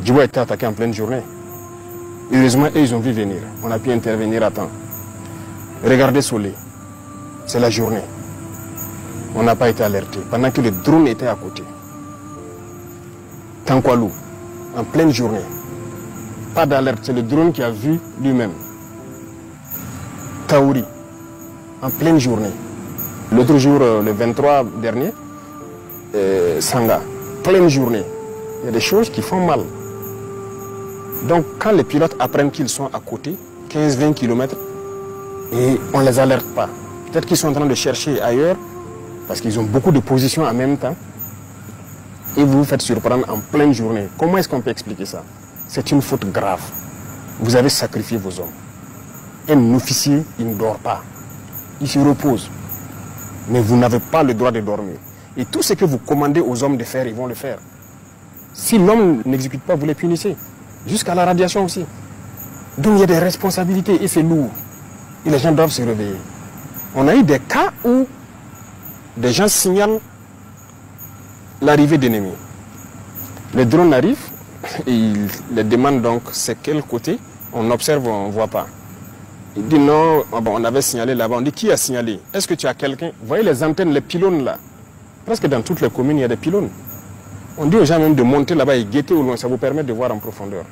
Djibo a été attaqué en pleine journée. Heureusement, eux, ils ont vu venir. On a pu intervenir à temps. Regardez Solé. C'est la journée. On n'a pas été alerté. Pendant que le drone était à côté. Tankwalou, en pleine journée. Pas d'alerte. C'est le drone qui a vu lui-même. Taouri, en pleine journée. L'autre jour, le 23 dernier, Sanga, pleine journée. Il y a des choses qui font mal. Donc, quand les pilotes apprennent qu'ils sont à côté, 15-20 km, et on ne les alerte pas. Peut-être qu'ils sont en train de chercher ailleurs, parce qu'ils ont beaucoup de positions en même temps, et vous vous faites surprendre en pleine journée. Comment est-ce qu'on peut expliquer ça? C'est une faute grave. Vous avez sacrifié vos hommes. Un officier, il ne dort pas. Il se repose. Mais vous n'avez pas le droit de dormir. Et tout ce que vous commandez aux hommes de faire, ils vont le faire. Si l'homme n'exécute pas, vous les punissez. Jusqu'à la radiation aussi. Donc il y a des responsabilités et c'est lourd. Et les gens doivent se réveiller. On a eu des cas où des gens signalent l'arrivée d'ennemis. Le drone arrive et il les demande donc c'est quel côté. On observe, on ne voit pas. Il dit non, bon, on avait signalé là-bas. On dit qui a signalé? Est-ce que tu as quelqu'un? Vous voyez les antennes, les pylônes là? Presque dans toutes les communes, il y a des pylônes. On dit aux gens même de monter là-bas et guetter au loin, ça vous permet de voir en profondeur.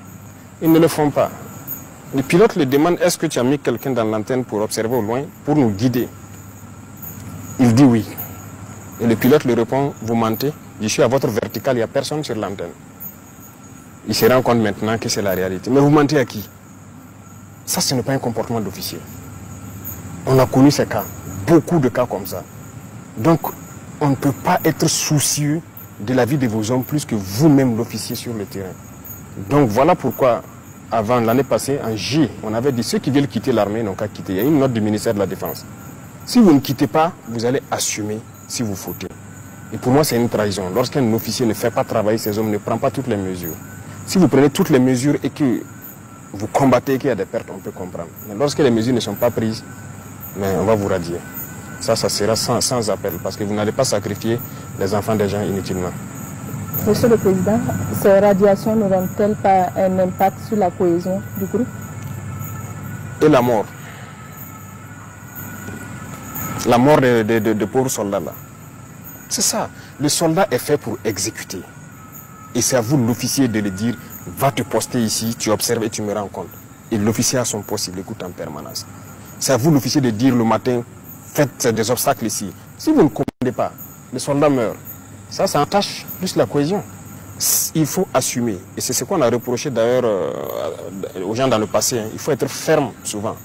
Ils ne le font pas. Les pilotes les demandent, est-ce que tu as mis quelqu'un dans l'antenne pour observer au loin, pour nous guider? Il dit oui. Et le pilote lui répond, vous mentez, je suis à votre verticale, il n'y a personne sur l'antenne. Il se rend compte maintenant que c'est la réalité. Mais vous mentez à qui? Ça, ce n'est pas un comportement d'officier. On a connu ces cas, beaucoup de cas comme ça. Donc, on ne peut pas être soucieux de la vie de vos hommes plus que vous-même l'officier sur le terrain. Donc voilà pourquoi, avant l'année passée, en J, on avait dit ceux qui veulent quitter l'armée n'ont qu'à quitter. Il y a une note du ministère de la Défense. Si vous ne quittez pas, vous allez assumer si vous fautez. Et pour moi, c'est une trahison. Lorsqu'un officier ne fait pas travailler ses hommes, ne prend pas toutes les mesures. Si vous prenez toutes les mesures et que vous combattez et qu'il y a des pertes, on peut comprendre. Mais lorsque les mesures ne sont pas prises, mais on va vous radier. Ça sera sans appel, parce que vous n'allez pas sacrifier les enfants des gens inutilement. Monsieur le Président, ces radiations n'auront-elles pas un impact sur la cohésion du groupe? Et la mort. La mort de pauvres soldats là. C'est ça. Le soldat est fait pour exécuter. Et c'est à vous, l'officier, de le dire, va te poster ici, tu observes et tu me rends compte. Et l'officier à son poste, il écoute en permanence. C'est à vous, l'officier, de dire le matin, faites des obstacles ici. Si vous ne commandez pas, le soldat meurt. Ça entache plus la cohésion. Il faut assumer. Et c'est ce qu'on a reproché d'ailleurs aux gens dans le passé. Il faut être ferme souvent.